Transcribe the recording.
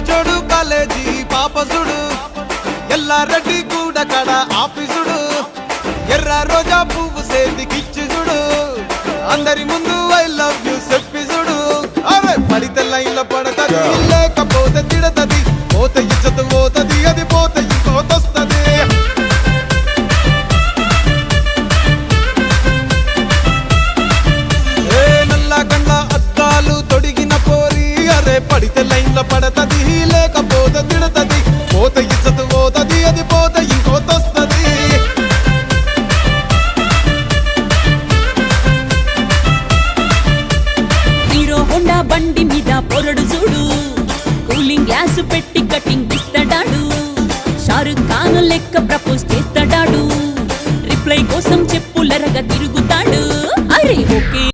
జోడు కాలేజీ పాపసుడు ఎల్లారెడ్డి కూడా కడ ఆఫీసుడు ఎర్ర రోజా పువ్వు సేతికిచ్చి చూడు అందరి ముందు ఐ లవ్ యూ చెప్పి చూడు అవే పడితే లైన్లో పడతది లేకపోతే తిడతది పోతే ఇజ్జతు పోతది అది పోతే ఇంకోతొస్తది నల్లా కళ్ళ అద్దాలు తొడిగిన పోరి అరే పడితే లైన్లో పడతది లేకపోతే తిడతది పోతే ఇజ్జతు పోతది అది పోతే ఇంకోతొస్తది హీరో హోండా బండి మీద పొరడు చూడు కూలింగ్ గ్లాసు పెట్టి కటింగ్ ఇస్తాడాడు షారుఖ్ ఖాన్ లెక్క ప్రపోజ్ చేస్తాడాడు రిప్లై కోసం చెప్పులరగా తిరుగు